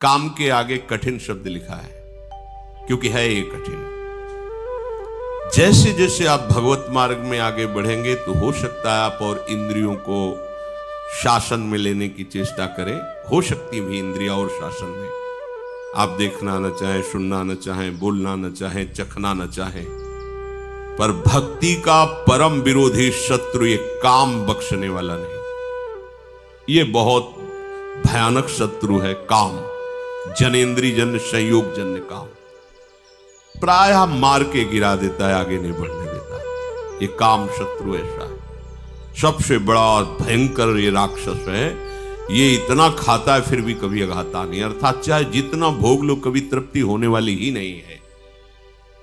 काम के आगे कठिन शब्द लिखा है, क्योंकि है ये कठिन। जैसे जैसे आप भगवत मार्ग में आगे बढ़ेंगे तो हो सकता है आप और इंद्रियों को शासन में लेने की चेष्टा करें। हो सकती भी इंद्रिया और शासन में आप देखना न चाहें, सुनना न चाहें, बोलना न चाहें, चखना न चाहें, पर भक्ति का परम विरोधी शत्रु ये काम बख्शने वाला नहीं। ये बहुत भयानक शत्रु है काम, जनेन्द्रीय जन्य संयोग जन्य काम। प्राय मार के गिरा देता है, आगे नहीं बढ़ने देता। ये काम शत्रु ऐसा है, सबसे बड़ा और भयंकर ये राक्षस है। ये इतना खाता है फिर भी कभी अघाता नहीं, अर्थात चाहे जितना भोग लो कभी तृप्ति होने वाली ही नहीं है।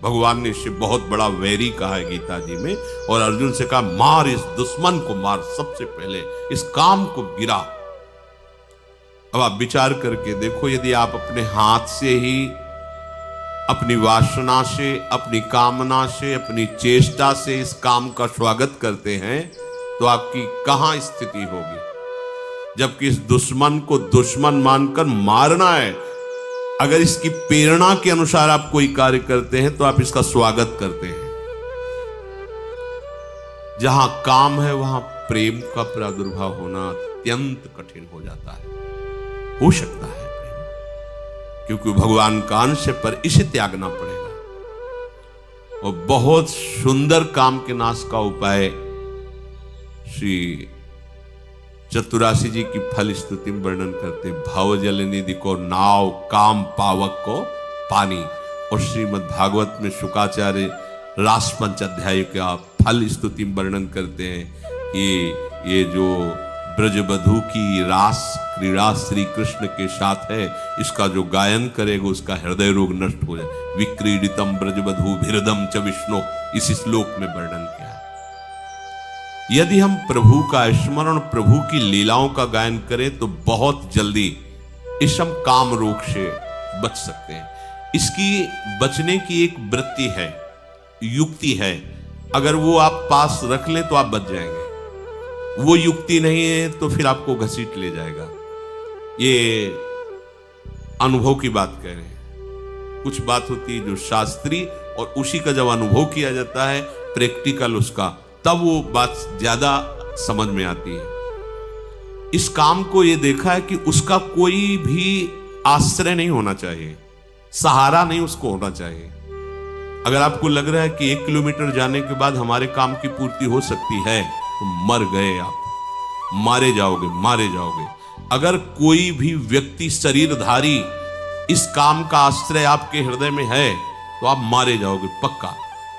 भगवान ने इससे बहुत बड़ा वैरी कहा है गीता जी में, और अर्जुन से कहा मार इस दुश्मन को, मार सबसे पहले इस काम को गिरा। अब आप विचार करके देखो, यदि आप अपने हाथ से ही अपनी वासना से, अपनी कामना से, अपनी चेष्टा से इस काम का स्वागत करते हैं तो आपकी कहां स्थिति होगी। जबकि इस दुश्मन को दुश्मन मानकर मारना है। अगर इसकी प्रेरणा के अनुसार आप कोई कार्य करते हैं तो आप इसका स्वागत करते हैं। जहां काम है वहां प्रेम का प्रादुर्भाव होना अत्यंत कठिन हो जाता है। हो सकता है प्रेम, क्योंकि भगवान का अंश है, पर इसे त्यागना पड़ेगा। और बहुत सुंदर काम के नाश का उपाय श्री चतुरासी जी की फल स्तुति में वर्णन करते, भाव जल निधि को नाव, काम पावक को पानी। और श्रीमद् भागवत में शुकाचार्य रासपंच अध्याय का फल स्तुति में वर्णन करते हैं। ये जो ब्रजबधू की रास क्रीड़ा श्री कृष्ण के साथ है, इसका जो गायन करेगा उसका हृदय रोग नष्ट हो जाए। विक्रीडितम ब्रजबधू भिरदम च विष्णु, इस श्लोक में वर्णन किया है। यदि हम प्रभु का स्मरण, प्रभु की लीलाओं का गायन करें तो बहुत जल्दी इस हम काम रोग से बच सकते हैं। इसकी बचने की एक वृत्ति है, युक्ति है। अगर वो आप पास रख लें तो आप बच जाएंगे। वो युक्ति नहीं है तो फिर आपको घसीट ले जाएगा। ये अनुभव की बात कह रहे हैं। कुछ बात होती है जो शास्त्रीय, और उसी का जब अनुभव किया जाता है प्रैक्टिकल उसका, तब वो बात ज्यादा समझ में आती है। इस काम को ये देखा है कि उसका कोई भी आश्रय नहीं होना चाहिए, सहारा नहीं उसको होना चाहिए। अगर आपको लग रहा है कि 1 किलोमीटर जाने के बाद हमारे काम की पूर्ति हो सकती है तो मर गए आप, मारे जाओगे, मारे जाओगे। अगर कोई भी व्यक्ति शरीरधारी इस काम का आश्रय आपके हृदय में है तो आप मारे जाओगे पक्का।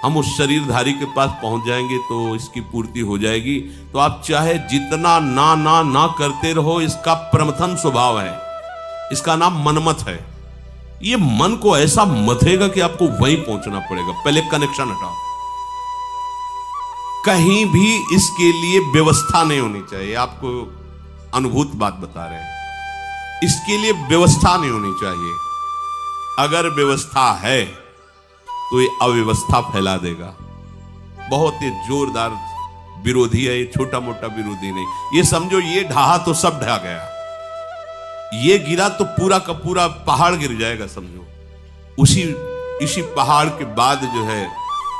हम उस शरीरधारी के पास पहुंच जाएंगे तो इसकी पूर्ति हो जाएगी। तो आप चाहे जितना ना ना ना करते रहो, इसका प्रमथन स्वभाव है, इसका नाम मनमत है। ये मन को ऐसा मथेगा कि आपको वहीं पहुंचना पड़ेगा। पहले कनेक्शन हटाओ। कहीं भी इसके लिए व्यवस्था नहीं होनी चाहिए। आपको अनुभूत बात बता रहे हैं, इसके लिए व्यवस्था नहीं होनी चाहिए। अगर व्यवस्था है तो ये अव्यवस्था फैला देगा। बहुत ही जोरदार विरोधी है, ये छोटा मोटा विरोधी नहीं। ये समझो ये ढहा तो सब ढह गया, ये गिरा तो पूरा का पूरा पहाड़ गिर जाएगा समझो। इसी पहाड़ के बाद जो है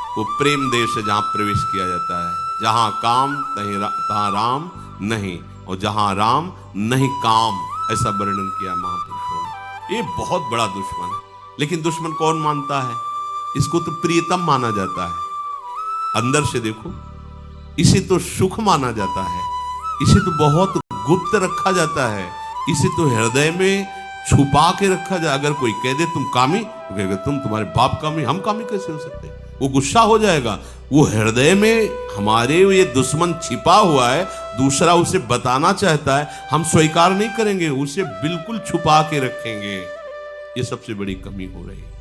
वो प्रेम देश है, जहां प्रवेश किया जाता है। जहां काम तहां राम नहीं, और जहां राम नहीं काम, ऐसा वर्णन किया महापुरुषों ने। ये बहुत बड़ा दुश्मन है, लेकिन दुश्मन कौन मानता है? इसको तो प्रियतम माना जाता है। अंदर से देखो, इसे तो सुख माना जाता है, इसे तो बहुत गुप्त रखा जाता है, इसे तो हृदय में छुपा के रखा जाए। अगर कोई कह दे तुम कामी, तो कहेगा तुम्हारे बाप कामी, हम कामी कैसे हो सकते हैं? वो गुस्सा हो जाएगा। वो हृदय में हमारे ये दुश्मन छिपा हुआ है, दूसरा उसे बताना चाहता है, हम स्वीकार नहीं करेंगे, उसे बिल्कुल छुपा के रखेंगे। ये सबसे बड़ी कमी हो रही है।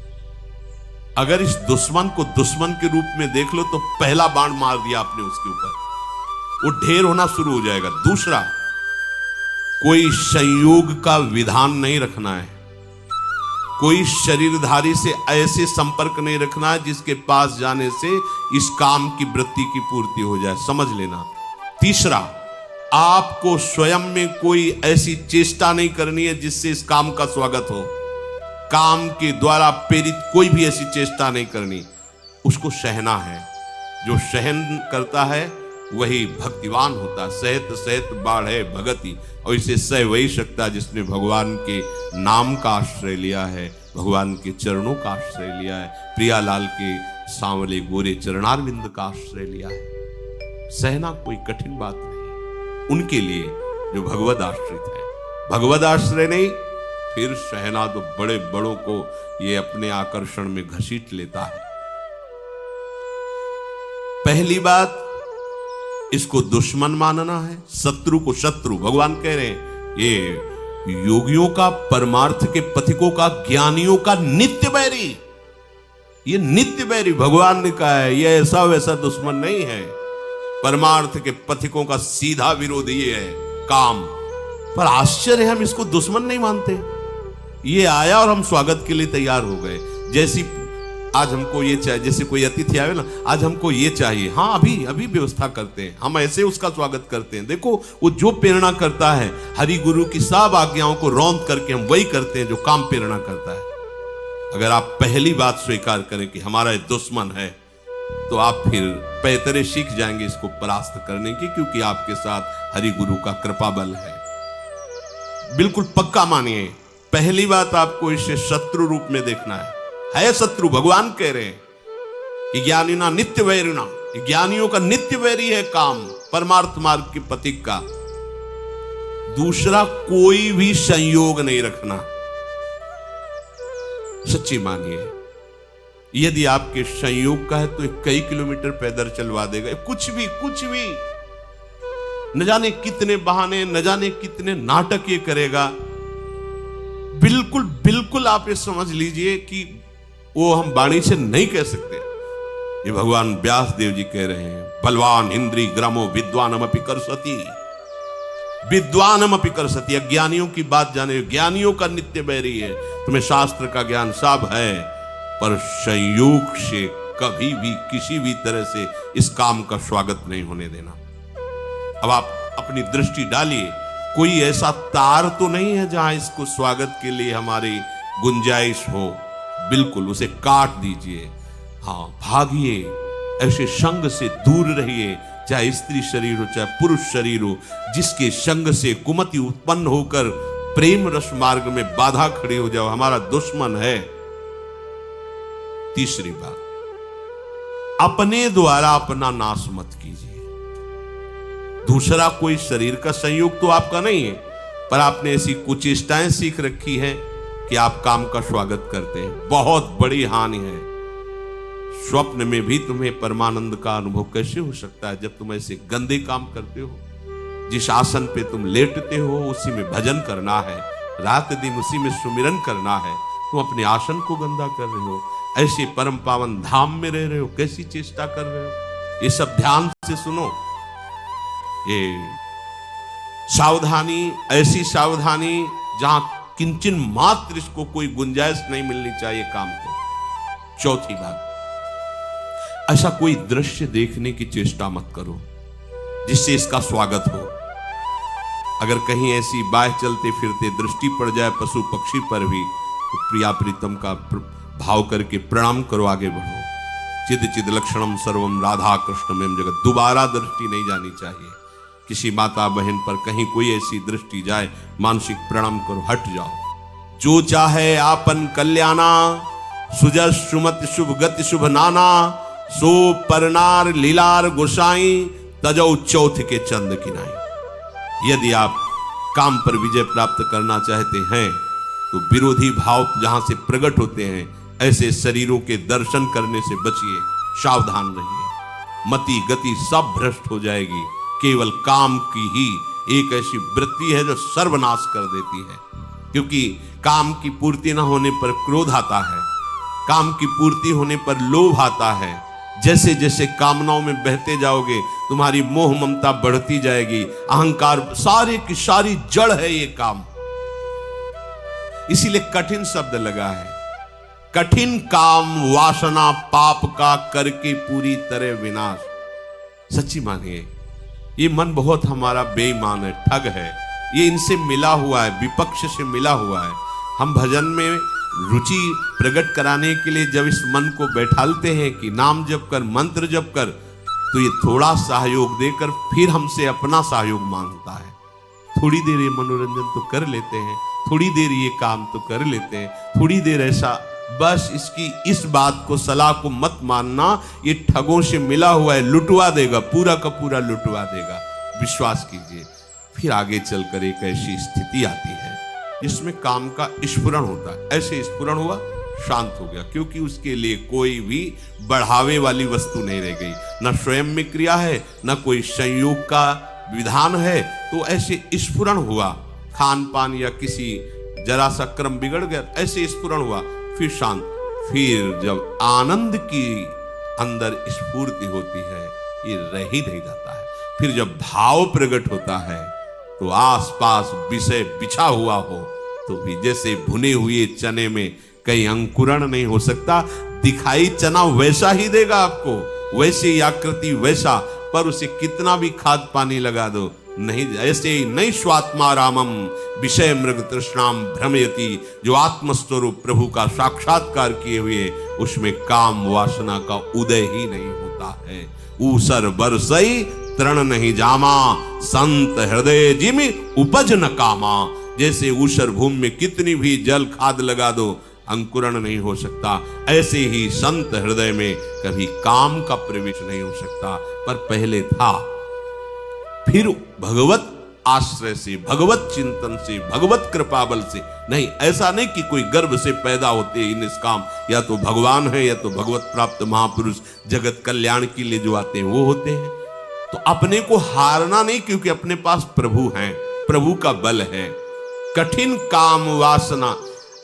अगर इस दुश्मन को दुश्मन के रूप में देख लो तो पहला बाण मार दिया आपने उसके ऊपर, वो ढेर होना शुरू हो जाएगा। दूसरा, कोई संयोग का विधान नहीं रखना है, कोई शरीरधारी से ऐसे संपर्क नहीं रखना है जिसके पास जाने से इस काम की वृत्ति की पूर्ति हो जाए, समझ लेना। तीसरा, आपको स्वयं में कोई ऐसी चेष्टा नहीं करनी है जिससे इस काम का स्वागत हो। काम के द्वारा प्रेरित कोई भी ऐसी चेष्टा नहीं करनी, उसको सहना है। जो सहन करता है वही भक्तिवान होता है। सहत सहत बाढ़े भगति, और इसे सह वही सकता है जिसने भगवान के नाम का आश्रय लिया है, भगवान के चरणों का आश्रय लिया है, प्रियालाल के सांवले गोरे चरणारविंद का आश्रय लिया है। सहना कोई कठिन बात नहीं उनके लिए जो भगवद आश्रित है। भगवद आश्रय नहीं, फिर सहना तो बड़े बड़ों को ये अपने आकर्षण में घसीट लेता है। पहली बात, इसको दुश्मन मानना है, शत्रु को शत्रु। भगवान कह रहे हैं ये योगियों का, परमार्थ के पथिकों का, ज्ञानियों का नित्य बैरी, ये नित्य बैरी भगवान ने कहा है। ये ऐसा वैसा दुश्मन नहीं है। परमार्थ के पथिकों का सीधा विरोधी ये है काम। पर आश्चर्य, हम इसको दुश्मन नहीं मानते। ये आया और हम स्वागत के लिए तैयार हो गए। जैसी आज हमको ये चाहिए, जैसे कोई अतिथि आवे ना, आज हमको ये चाहिए, हाँ अभी अभी व्यवस्था करते हैं, हम ऐसे उसका स्वागत करते हैं। देखो वो जो प्रेरणा करता है, हरि गुरु की सब आज्ञाओं को रौंद करके हम वही करते हैं जो काम प्रेरणा करता है। अगर आप पहली बात स्वीकार करें कि हमारा ये दुश्मन है, तो आप फिर पैतरे सीख जाएंगे इसको परास्त करने की, क्योंकि आपके साथ हरि गुरु का कृपा बल है। बिल्कुल पक्का मानिए, पहली बात आपको इसे शत्रु रूप में देखना है शत्रु। भगवान कह रहे हैं कि ज्ञानिना नित्य वैरिणा, ज्ञानियों का नित्य वैरी है काम, परमार्थ मार्ग के पथिक का। दूसरा, कोई भी संयोग नहीं रखना। सच्ची मानिए, यदि आपके संयोग का है तो कई किलोमीटर पैदल चलवा देगा। कुछ भी न जाने कितने बहाने, न जाने कितने नाटक ये करेगा। बिल्कुल आप ये समझ लीजिए कि वो हम वाणी से नहीं कह सकते। ये भगवान व्यास देव जी कह रहे हैं, बलवान इंद्री ग्रामो विद्वानमपि करसति, विद्वानमपि करसति। अज्ञानियों की बात जाने, ज्ञानियों का नित्य बैरी है। तुम्हें शास्त्र का ज्ञान सब है, पर संयोग से कभी भी किसी भी तरह से इस काम का स्वागत नहीं होने देना। अब आप अपनी दृष्टि डालिए, कोई ऐसा तार तो नहीं है जहां इसको स्वागत के लिए हमारी गुंजाइश हो। बिल्कुल उसे काट दीजिए। हाँ, भागिए, ऐसे संग से दूर रहिए, चाहे स्त्री शरीर हो चाहे पुरुष शरीर हो, जिसके संग से कुमति उत्पन्न होकर प्रेम रस मार्ग में बाधा खड़ी हो जाओ, हमारा दुश्मन है। तीसरी बात, अपने द्वारा अपना नाश मत कीजिए। दूसरा, कोई शरीर का संयोग तो आपका नहीं है, पर आपने ऐसी कुचेष्टाएं सीख रखी हैं कि आप काम का स्वागत करते हैं। बहुत बड़ी हानि है। स्वप्न में भी तुम्हें परमानंद का अनुभव कैसे हो सकता है जब तुम ऐसे गंदे काम करते हो। जिस आसन पे तुम लेटते हो उसी में भजन करना है, रात दिन उसी में सुमिरन करना है, तुम अपने आसन को गंदा कर रहे हो। ऐसे परम पावन धाम में रह रहे हो, कैसी चेष्टा कर रहे हो। ये सब ध्यान से सुनो। ये सावधानी, ऐसी सावधानी जहां किंचन मात्र इसको कोई गुंजाइश नहीं मिलनी चाहिए काम को। चौथी बात, ऐसा कोई दृश्य देखने की चेष्टा मत करो जिससे इसका स्वागत हो। अगर कहीं ऐसी बाह चलते फिरते दृष्टि पड़ जाए पशु पक्षी पर भी, तो प्रिया प्रीतम का भाव करके प्रणाम करो, आगे बढ़ो। चिद चिद लक्षणम सर्वम राधा कृष्ण में जगत। दोबारा दृष्टि नहीं जानी चाहिए। किसी माता बहन पर कहीं कोई ऐसी दृष्टि जाए, मानसिक प्रणाम करो, हट जाओ। जो चाहे आपन कल्याणा, सुजस सुमति शुभ गति शुभ नाना, सो परनार लीलार गोसाई, तजौ चौथ के चंद किनाई। यदि आप काम पर विजय प्राप्त करना चाहते हैं तो विरोधी भाव जहां से प्रकट होते हैं, ऐसे शरीरों के दर्शन करने से बचिए, सावधान रहिए। मति गति सब भ्रष्ट हो जाएगी। केवल काम की ही एक ऐसी वृत्ति है जो सर्वनाश कर देती है। क्योंकि काम की पूर्ति न होने पर क्रोध आता है, काम की पूर्ति होने पर लोभ आता है। जैसे जैसे कामनाओं में बहते जाओगे, तुम्हारी मोह ममता बढ़ती जाएगी, अहंकार, सारे की सारी जड़ है ये काम। इसीलिए कठिन शब्द लगा है। कठिन काम वासना पाप का करके पूरी तरह विनाश। सच्ची मानिए, ये मन बहुत हमारा बेईमान है, ठग है, ये इनसे मिला हुआ है, विपक्ष से मिला हुआ है। हम भजन में रुचि प्रकट कराने के लिए जब इस मन को बैठालते हैं कि नाम जप कर, मंत्र जप कर, तो ये थोड़ा सहयोग देकर फिर हमसे अपना सहयोग मांगता है। थोड़ी देर ये मनोरंजन तो कर लेते हैं, थोड़ी देर ये काम तो कर लेते हैं, थोड़ी देर ऐसा, बस इसकी इस बात को, सलाह को मत मानना, ये ठगों से मिला हुआ है, लुटवा देगा, पूरा का पूरा लुटवा देगा, विश्वास कीजिए। फिर आगे चलकर एक ऐसी स्थिति आती है जिसमें काम का स्फुरण होता है। ऐसे स्फुरण हुआ, शांत हो गया, क्योंकि उसके लिए कोई भी बढ़ावे वाली वस्तु नहीं रह गई, ना स्वयं में क्रिया है, ना कोई संयोग का विधान है। तो ऐसे स्फुरण हुआ, खान पान या किसी जरा सा क्रम बिगड़ गया, ऐसे स्फुरण हुआ, फिर शांत। फिर जब आनंद की अंदर स्फूर्ति होती है, ये रह ही नहीं जाता है। फिर जब भाव प्रकट होता है तो आसपास विषय बिछा हुआ हो तो भी जैसे भुने हुए चने में कहीं अंकुरण नहीं हो सकता, दिखाई चना वैसा ही देगा आपको, वैसी आकृति वैसा, पर उसे कितना भी खाद पानी लगा दो नहीं, ऐसे ही नहीं। स्वात्मा रामम विषय मृग तृष्णाम भ्रमयति, जो आत्मस्वरूप प्रभु का साक्षात्कार किए हुए उसमें काम वासना का उदय ही नहीं होता है। ऊसर बरसई तृण नहीं जामा, संत हृदय जिमि उपज न कामा। जैसे ऊसर भूमि में कितनी भी जल खाद लगा दो अंकुरण नहीं हो सकता, ऐसे ही संत हृदय में कभी काम का प्रवेश नहीं हो सकता। पर पहले था, फिर भगवत आश्रय से, भगवत चिंतन से, भगवत कृपा बल से नहीं। ऐसा नहीं कि कोई गर्भ से पैदा होते ही निष्काम, या तो भगवान है या तो भगवत प्राप्त महापुरुष जगत कल्याण के लिए जो आते हैं वो होते हैं। तो अपने को हारना नहीं, क्योंकि अपने पास प्रभु हैं, प्रभु का बल है। कठिन काम वासना,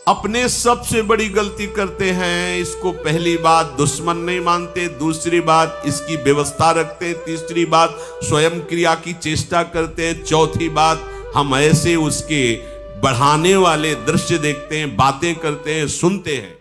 अपने सबसे बड़ी गलती करते हैं, इसको पहली बात दुश्मन नहीं मानते, दूसरी बात इसकी व्यवस्था रखते हैं, तीसरी बात स्वयं क्रिया की चेष्टा करते हैं, चौथी बात हम ऐसे उसके बढ़ाने वाले दृश्य देखते हैं, बातें करते हैं, सुनते हैं।